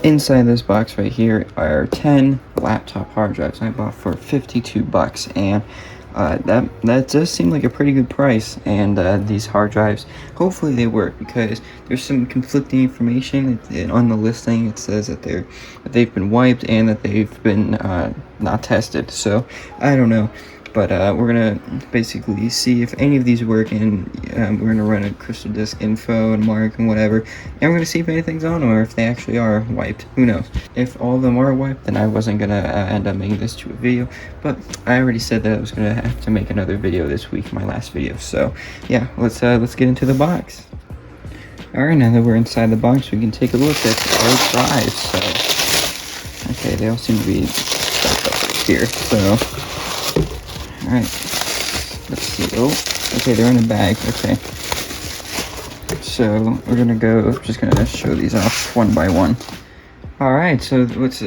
Inside this box right here are 10 laptop hard drives I bought for $52, and that does seem like a pretty good price. And these hard drives, hopefully they work, because there's some conflicting information on the listing. It says that they've been wiped and that they've been not tested, so I don't know. But we're gonna basically see if any of these work, and we're gonna run a Crystal Disk info and mark and whatever, and we're gonna see if anything's on them or if they actually are wiped. Who knows? If all of them are wiped, then I wasn't gonna end up making this to a video, but I already said that I was gonna have to make another video this week, my last video. So yeah, let's get into the box. All right, now that we're inside the box, we can take a look at our drives. So okay, they all seem to be stacked up right here. So all right, let's see. Oh, okay, they're in a bag. Okay, so we're just gonna show these off one by one. All right, so let's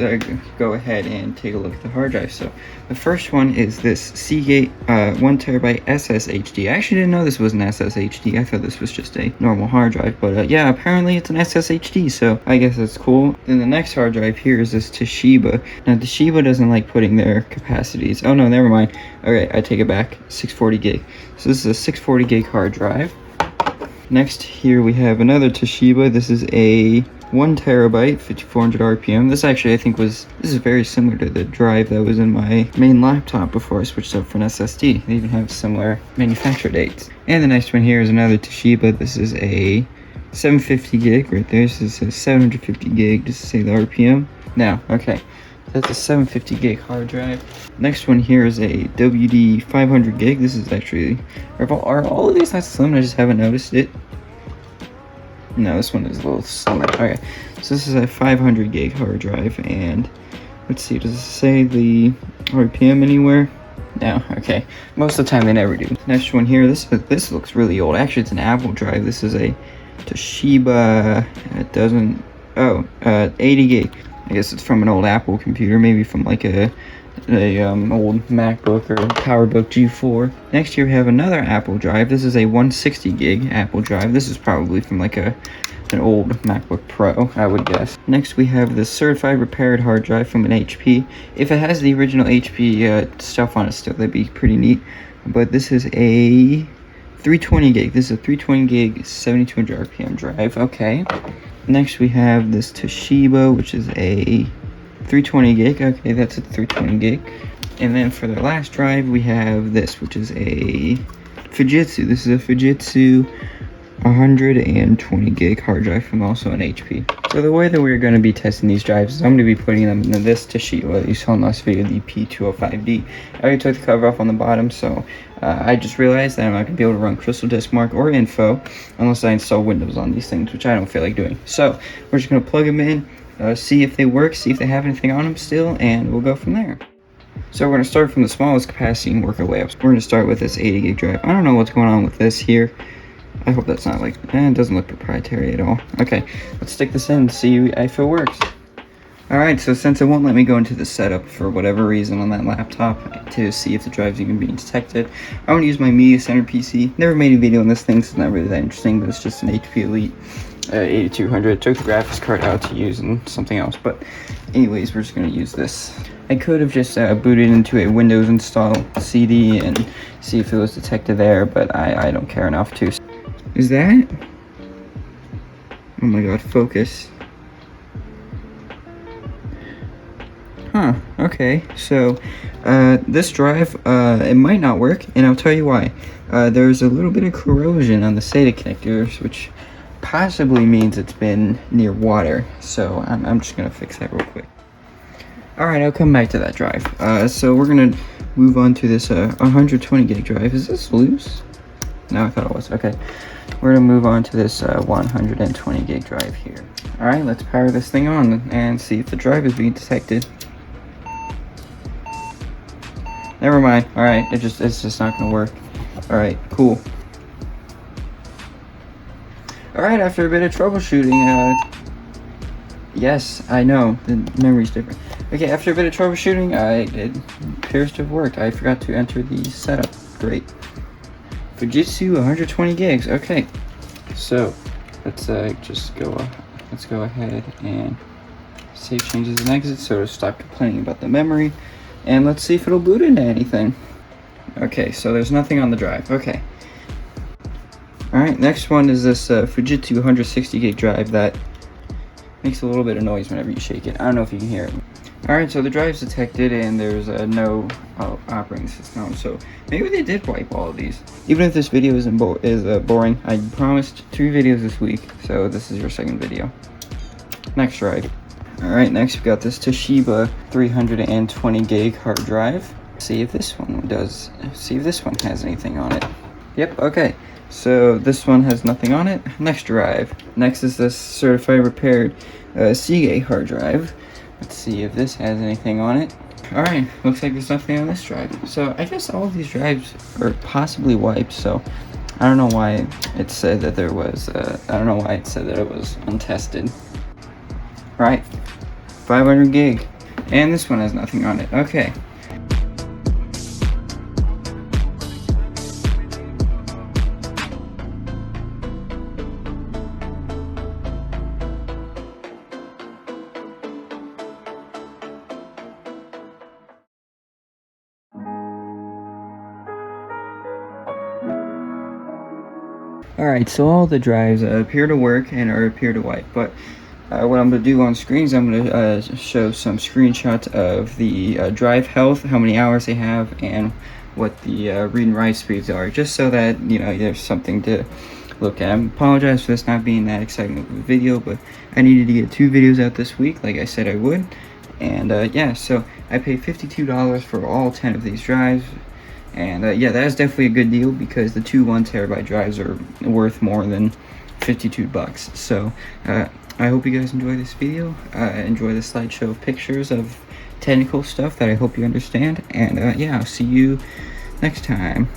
go ahead and take a look at the hard drive. So the first one is this Seagate 1TB SSHD. I actually didn't know this was an SSHD. I thought this was just a normal hard drive, but yeah, apparently it's an SSHD, so I guess that's cool. Then the next hard drive here is this Toshiba. Now Toshiba doesn't like putting their capacities. Oh no, never mind. Okay, I take it back. 640 gig. So this is a 640 gig hard drive. Next here we have another Toshiba. This is a 1 terabyte, 5400 RPM. This actually, I think this is very similar to the drive that was in my main laptop before I switched up for an SSD. They even have similar manufacture dates. And the next one here is another Toshiba. This is a 750 gig right there. This is a 750 gig, just to say the RPM. Now, okay, that's a 750 gig hard drive. Next one here is a WD 500 gig. This is actually, are all of these not slim? I just haven't noticed it. No, this one is a little slimmer. Okay, so this is a 500 gig hard drive, and let's see, does it say the RPM anywhere? No, okay. Most of the time they never do. Next one here, this looks really old. Actually, it's an Apple drive. This is a Toshiba, 80 gig. I guess it's from an old Apple computer, maybe from like a old MacBook or PowerBook G4. Next here we have another Apple drive. This is a 160 gig Apple drive. This is probably from like an old MacBook Pro, I would guess. Next we have the certified repaired hard drive from an HP. If it has the original HP stuff on it still, that'd be pretty neat. But this is a 320 gig. This is a 320 gig 7200 RPM drive. Okay. Next we have this Toshiba, which is a 320 gig. Okay, that's a 320 gig. And then for the last drive we have this, which is a Fujitsu. This is a Fujitsu 120 gig hard drive from also an HP. So the way that we're going to be testing these drives is I'm going to be putting them into this Toshiba that you saw in last video, the P205D. I already took the cover off on the bottom, so I just realized that I'm not going to be able to run Crystal Disk Mark or Info unless I install Windows on these things, which I don't feel like doing. So we're just going to plug them in, see if they work, see if they have anything on them still, and we'll go from there. So we're going to start from the smallest capacity and work our way up. So we're going to start with this 80 gig drive. I don't know what's going on with this here. I hope that's not like, it doesn't look proprietary at all. Okay, let's stick this in and see if it works. Alright, so since it won't let me go into the setup for whatever reason on that laptop to see if the drive's even being detected, I'm going to use my Media Center PC. Never made a video on this thing, so it's not really that interesting, but it's just an HP Elite 8200. Took the graphics card out to use in something else, but anyways, we're just going to use this. I could have just booted into a Windows install CD and see if it was detected there, but I don't care enough to. Is that? Oh my god, focus. Huh, okay, so this drive, it might not work, and I'll tell you why. There's a little bit of corrosion on the SATA connectors, which possibly means it's been near water, so I'm just gonna fix that real quick. Alright, I'll come back to that drive. So we're gonna move on to this 120 gig drive. Is this loose? No, I thought it was. Okay, we're gonna move on to this 120 gig drive here. Alright, let's power this thing on and see if the drive is being detected. Never mind. Alright, it's just not gonna work. Alright, cool. Alright, after a bit of troubleshooting, yes, I know, the memory's different. Okay, after a bit of troubleshooting, it appears to have worked. I forgot to enter the setup. Great. Fujitsu 120 gigs. Okay, so let's go ahead and Save changes and exit, so stop complaining about the memory. And let's see if it'll boot into anything. Okay, so there's nothing on the drive. Okay. Alright, next one is this Fujitsu 160 gig drive that makes a little bit of noise whenever you shake it. I don't know if you can hear it. Alright, so the drive's detected and there's no operating system, so maybe they did wipe all of these. Even if this video isn't boring, I promised 2 videos this week, so this is your second video. Next drive. Alright, next we got this Toshiba 320 gig hard drive. See if this one has anything on it. Yep, okay. So this one has nothing on it. Next drive. Next is this certified repaired Seagate hard drive. Let's see if this has anything on it. Alright, looks like there's nothing on this drive. So I guess all of these drives are possibly wiped, so I don't know why it said that there was, I don't know why it said that it was untested. Alright, 500 gig. And this one has nothing on it. Okay. Alright, so all the drives appear to work and appear to wipe, but what I'm going to do on screen is I'm going to show some screenshots of the drive health, how many hours they have, and what the read and write speeds are, just so that, you know, there's something to look at. I apologize for this not being that exciting of a video, but I needed to get 2 videos out this week, like I said I would. And yeah, so I paid $52 for all 10 of these drives. And yeah, that is definitely a good deal because the 2 1TB drives are worth more than $52. So I hope you guys enjoy this video. Enjoy the slideshow of pictures of technical stuff that I hope you understand. And yeah, I'll see you next time.